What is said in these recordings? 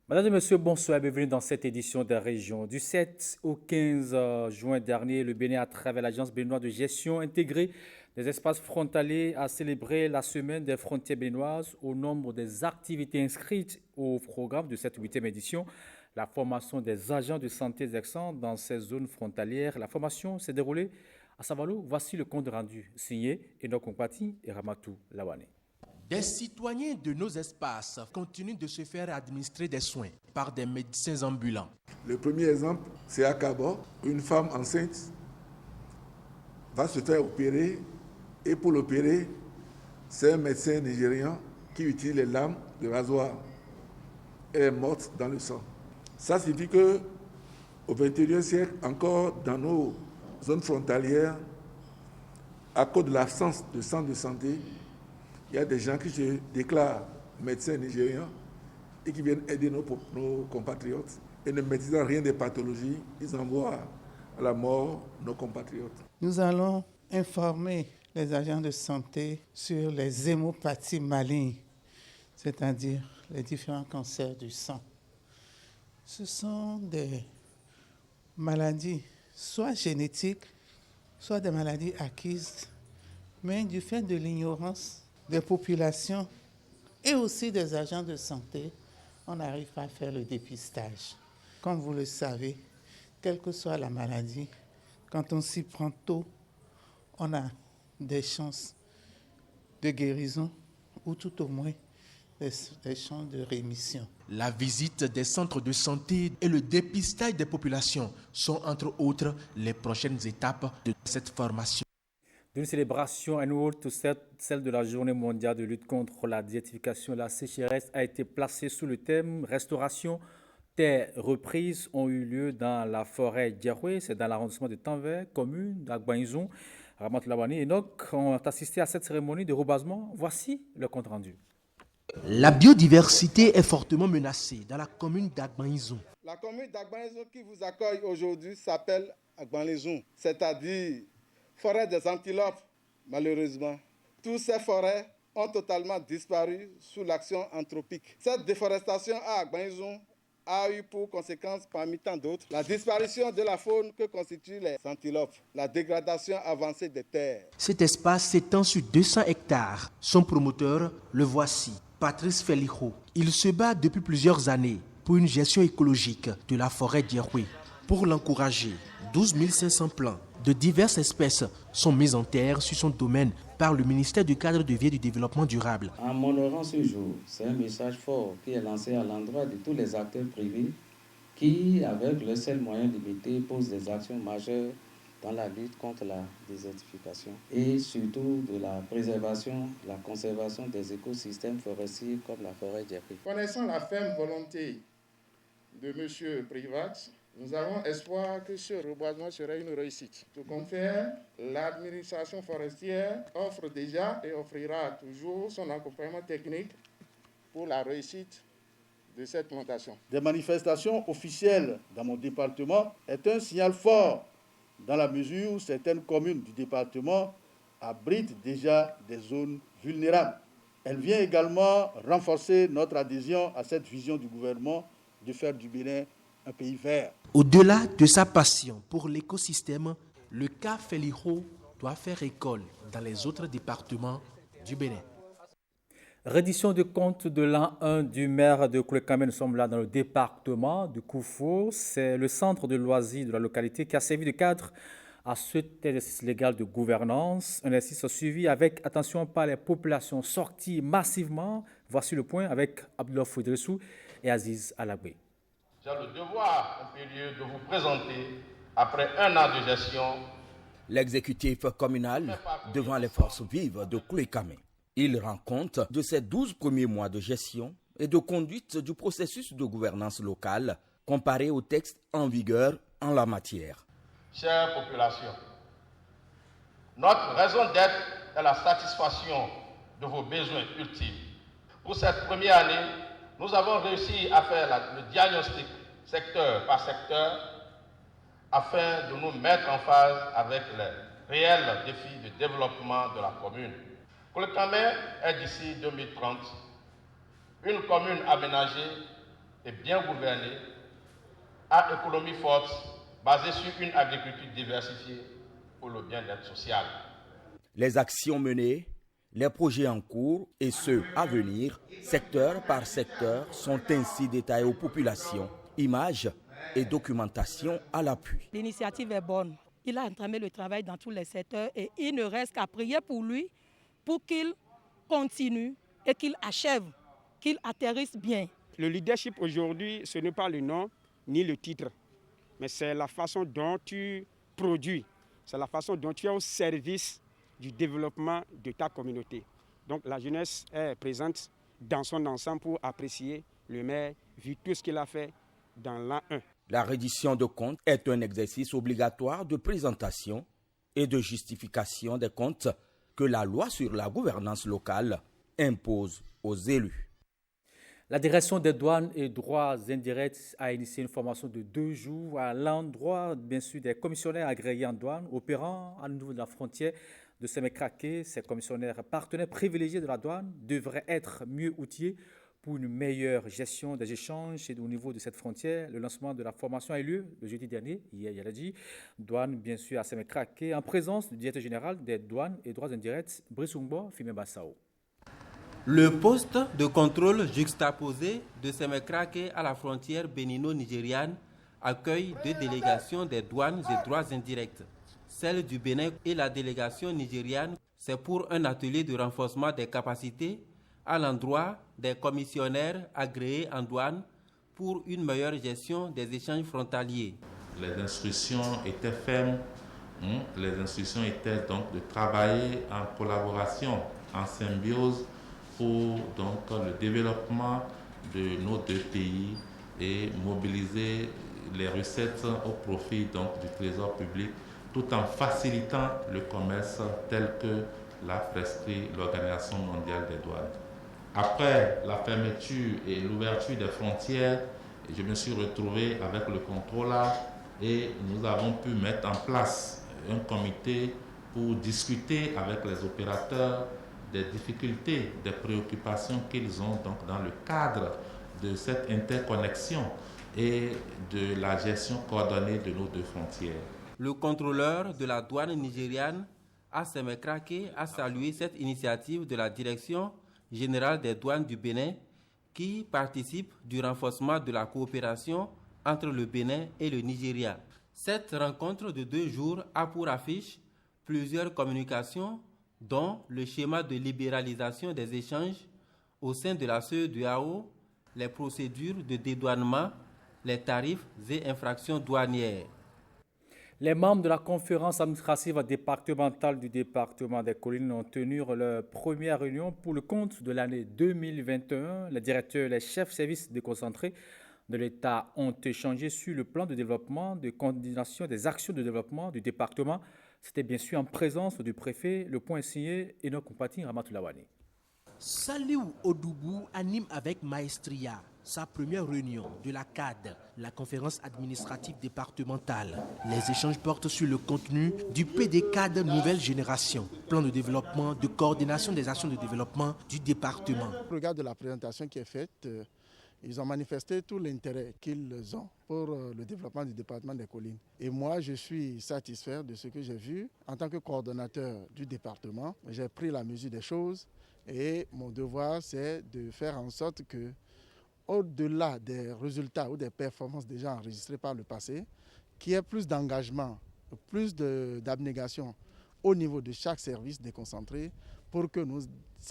Madame et Monsieur, bonsoir et bienvenue dans cette édition des régions. Du 7 au 15 juin dernier, le Bénin, à travers l'Agence béninoise de gestion intégrée des espaces frontaliers, a célébré la semaine des frontières béninoises. Au nombre des activités inscrites au programme de cette huitième édition, la formation des agents de santé exerçant dans ces zones frontalières. La formation s'est déroulée à Savalo. Voici le compte rendu signé Enoch Ompati et Ramatou Lawane. Des citoyens de nos espaces continuent de se faire administrer des soins par des médecins ambulants. Le premier exemple, c'est à Kabo. Une femme enceinte va se faire opérer et pour l'opérer, c'est un médecin nigérian qui utilise les lames de rasoir. Elle est morte dans le sang. Ça signifie qu'au XXIe siècle, encore dans nos zones frontalières, à cause de l'absence de centres de santé, il y a des gens qui se déclarent médecins nigérians et qui viennent aider nos compatriotes. Et ne maîtrisant rien des pathologies, ils envoient à la mort nos compatriotes. Nous allons informer les agents de santé sur les hémopathies malignes, c'est-à-dire les différents cancers du sang. Ce sont des maladies soit génétiques, soit des maladies acquises, mais du fait de l'ignorance des populations et aussi des agents de santé, on n'arrive pas à faire le dépistage. Comme vous le savez, quelle que soit la maladie, quand on s'y prend tôt, on a des chances de guérison ou tout au moins des chances de rémission. La visite des centres de santé et le dépistage des populations sont entre autres les prochaines étapes de cette formation. D'une célébration annuelle, celle de la Journée mondiale de lutte contre la désertification et la sécheresse a été placée sous le thème Restauration. Des reprises ont eu lieu dans la forêt d'Yahweh, c'est dans l'arrondissement de Tanvert, commune d'Agbaïzoun. Ramat Lawani et Enoch ont assisté à cette cérémonie de rebasement. Voici le compte rendu. La biodiversité est fortement menacée dans la commune d'Agbaïzoun. La commune d'Agbaïzoun qui vous accueille aujourd'hui s'appelle Agbaïzoun, c'est-à-dire forêt des antilopes, malheureusement. Toutes ces forêts ont totalement disparu sous l'action anthropique. Cette déforestation à Agbaïzoun a eu pour conséquence, parmi tant d'autres, la disparition de la faune que constituent les antilopes, la dégradation avancée des terres. Cet espace s'étend sur 200 hectares. Son promoteur, le voici, Patrice Felijo. Il se bat depuis plusieurs années pour une gestion écologique de la forêt d'Yahweh. Pour l'encourager, 12 500 plants de diverses espèces sont mis en terre sur son domaine par le ministère du Cadre de vie et du Développement durable. En honorant ce jour, c'est un message fort qui est lancé à l'endroit de tous les acteurs privés qui, avec le seul moyen limité, posent des actions majeures dans la lutte contre la désertification et surtout de la préservation, la conservation des écosystèmes forestiers comme la forêt d'Yahweh. Connaissant la ferme volonté de M. Privat, nous avons espoir que ce reboisement serait une réussite. Tout compte faire, l'administration forestière offre déjà et offrira toujours son accompagnement technique pour la réussite de cette plantation. Des manifestations officielles dans mon département est un signal fort dans la mesure où certaines communes du département abritent déjà des zones vulnérables. Elle vient également renforcer notre adhésion à cette vision du gouvernement de faire du Bénin un pays vert. Au-delà de sa passion pour l'écosystème, le cas Felijo doit faire école dans les autres départements du Bénin. Reddition de compte de l'an 1 du maire de Koulekame. Nous sommes là dans le département de Koufou. C'est le centre de loisirs de la localité qui a servi de cadre à cet exercice légal de gouvernance. Un exercice suivi avec attention par les populations sorties massivement. Voici le point avec Abdullah Foudressou et Aziz Alabé. J'ai le devoir impérieux de vous présenter, après un an de gestion, l'exécutif communal devant les forces vives de Koulekame. Il rend compte de ces 12 premiers mois de gestion et de conduite du processus de gouvernance locale comparé au texte en vigueur en la matière. Chère population, notre raison d'être est la satisfaction de vos besoins ultimes. Pour cette première année, nous avons réussi à faire le diagnostic secteur par secteur afin de nous mettre en phase avec les réels défis de développement de la commune. Koulekame est d'ici 2030 une commune aménagée et bien gouvernée, à économie forte, basée sur une agriculture diversifiée pour le bien-être social. Les actions menées, les projets en cours et ceux à venir, secteur par secteur, sont ainsi détaillés aux populations. Images et documentation à l'appui. L'initiative est bonne. Il a entamé le travail dans tous les secteurs et il ne reste qu'à prier pour lui pour qu'il continue et qu'il achève, qu'il atterrisse bien. Le leadership aujourd'hui, ce n'est pas le nom ni le titre, mais c'est la façon dont tu produis, c'est la façon dont tu es au service du développement de ta communauté. Donc la jeunesse est présente dans son ensemble pour apprécier le maire, vu tout ce qu'il a fait dans l'an 1. La reddition de comptes est un exercice obligatoire de présentation et de justification des comptes que la loi sur la gouvernance locale impose aux élus. La direction des douanes et droits indirects a initié une formation de 2 jours à l'endroit, bien sûr, des commissionnaires agréés en douane opérant à niveau de la frontière de Sémécraké. Ces commissionnaires partenaires privilégiés de la douane devraient être mieux outillés pour une meilleure gestion des échanges au niveau de cette frontière. Le lancement de la formation a eu lieu le jeudi dernier, hier, il a dit, douane bien sûr à Sémécraké, en présence du directeur général des douanes et droits indirects, Brice Ungbo Fime Bassao. Le poste de contrôle juxtaposé de Sémécraké à la frontière bénino-nigériane accueille 2 délégations des douanes et droits indirects. Celle du Bénin et la délégation nigériane, c'est pour un atelier de renforcement des capacités à l'endroit des commissionnaires agréés en douane pour une meilleure gestion des échanges frontaliers. Les instructions étaient fermes. Les instructions étaient donc de travailler en collaboration, en symbiose pour donc le développement de nos 2 pays et mobiliser les recettes au profit donc du trésor public tout en facilitant le commerce tel que l'a prescrit l'Organisation mondiale des douanes. Après la fermeture et l'ouverture des frontières, je me suis retrouvé avec le contrôleur et nous avons pu mettre en place un comité pour discuter avec les opérateurs des difficultés, des préoccupations qu'ils ont donc dans le cadre de cette interconnexion et de la gestion coordonnée de nos 2 frontières. Le contrôleur de la douane nigériane à Sémécraké a salué cette initiative de la Direction générale des douanes du Bénin qui participe du renforcement de la coopération entre le Bénin et le Nigeria. Cette rencontre de 2 jours a pour affiche plusieurs communications dont le schéma de libéralisation des échanges au sein de la CEDEAO, les procédures de dédouanement, les tarifs et infractions douanières. Les membres de la conférence administrative départementale du département des Collines ont tenu leur première réunion pour le compte de l'année 2021. Les directeurs et les chefs services déconcentrés de l'État ont échangé sur le plan de développement, de coordination des actions de développement du département. C'était bien sûr en présence du préfet. Le point signé Enoch Kompati Ramatoulawane. Saliou Odoubou anime avec maestria sa première réunion de la CAD, la conférence administrative départementale. Les échanges portent sur le contenu du PDCAD Nouvelle Génération, plan de développement, de coordination des actions de développement du département. Au regard de la présentation qui est faite, ils ont manifesté tout l'intérêt qu'ils ont pour le développement du département des Collines. Et moi, je suis satisfait de ce que j'ai vu. En tant que coordonnateur du département, j'ai pris la mesure des choses et mon devoir, c'est de faire en sorte que, au-delà des résultats ou des performances déjà enregistrées par le passé, qu'il y ait plus d'engagement, plus d'abnégation au niveau de chaque service déconcentré pour que nous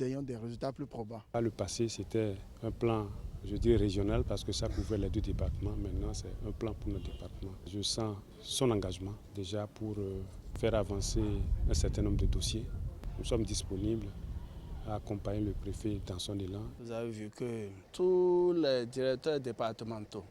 ayons des résultats plus probants. Le passé, c'était un plan, je dis régional, parce que ça couvrait les 2 départements. Maintenant, c'est un plan pour notre département. Je sens son engagement déjà pour faire avancer un certain nombre de dossiers. Nous sommes disponibles à accompagner le préfet dans son élan. Vous avez vu que tous les directeurs départementaux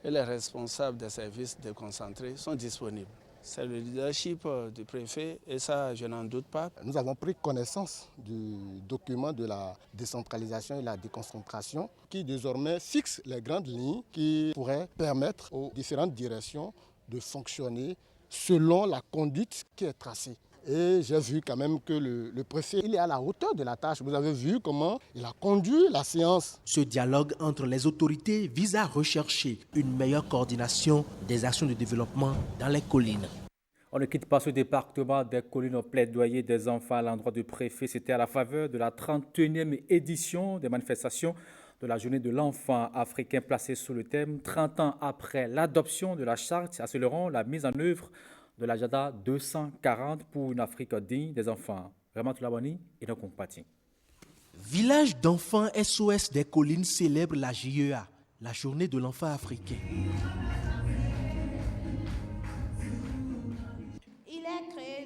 et les responsables des services déconcentrés sont disponibles. C'est le leadership du préfet et ça, je n'en doute pas. Nous avons pris connaissance du document de la décentralisation et la déconcentration qui désormais fixe les grandes lignes qui pourraient permettre aux différentes directions de fonctionner selon la conduite qui est tracée. Et j'ai vu quand même que le préfet, il est à la hauteur de la tâche. Vous avez vu comment il a conduit la séance. Ce dialogue entre les autorités vise à rechercher une meilleure coordination des actions de développement dans les collines. On ne quitte pas ce département des collines au plaidoyer des enfants à l'endroit du préfet. C'était à la faveur de la 31e édition des manifestations de la journée de l'enfant africain placée sous le thème 30 ans après l'adoption de la charte accélérant la mise en œuvre de l'agenda 240 pour une Afrique digne des enfants. Vraiment Toulabani et nos compatis. Village d'enfants SOS des collines célèbre la JEA, la journée de l'enfant africain.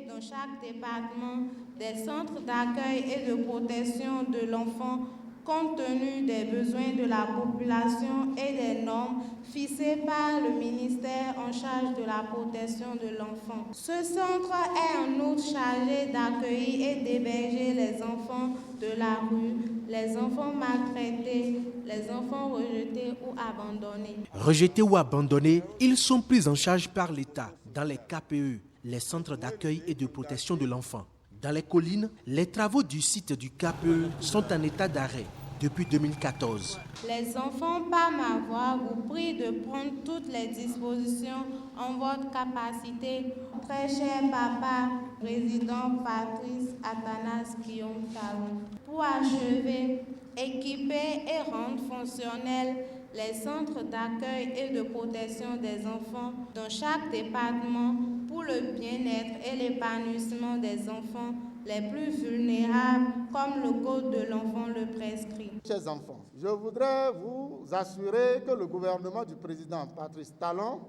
Dans chaque département, des centres d'accueil et de protection de l'enfant compte tenu des besoins de la population et des normes fixées par le ministère en charge de la protection de l'enfant. Ce centre est en outre chargé d'accueillir et d'héberger les enfants de la rue, les enfants maltraités, les enfants rejetés ou abandonnés. Rejetés ou abandonnés, ils sont pris en charge par l'État dans les KPE, les centres d'accueil et de protection de l'enfant. Dans les collines, les travaux du site du KPE sont en état d'arrêt depuis 2014. Les enfants, par ma voix, vous prient de prendre toutes les dispositions en votre capacité. Très cher papa, président Patrice Athanas Guillaume Talon, pour achever, équiper et rendre fonctionnels les centres d'accueil et de protection des enfants dans chaque département pour le bien-être et l'épanouissement des enfants les plus vulnérables, comme le Code de l'enfant le prescrit. Chers enfants, je voudrais vous assurer que le gouvernement du président Patrice Talon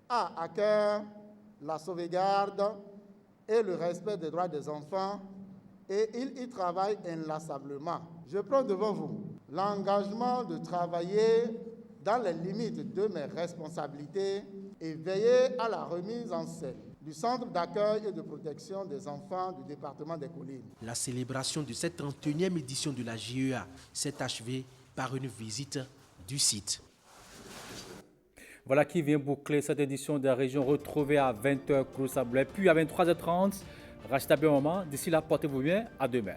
a à cœur la sauvegarde et le respect des droits des enfants et il y travaille inlassablement. Je prends devant vous l'engagement de travailler dans les limites de mes responsabilités et veiller à la remise en scène du centre d'accueil et de protection des enfants du département des collines. La célébration de cette 31e édition de la JEA s'est achevée par une visite du site. Voilà qui vient boucler cette édition de la région. Retrouvée à 20h, Crous Sablé, puis à 23h30, Rachita Bémama. D'ici là, portez-vous bien. À demain.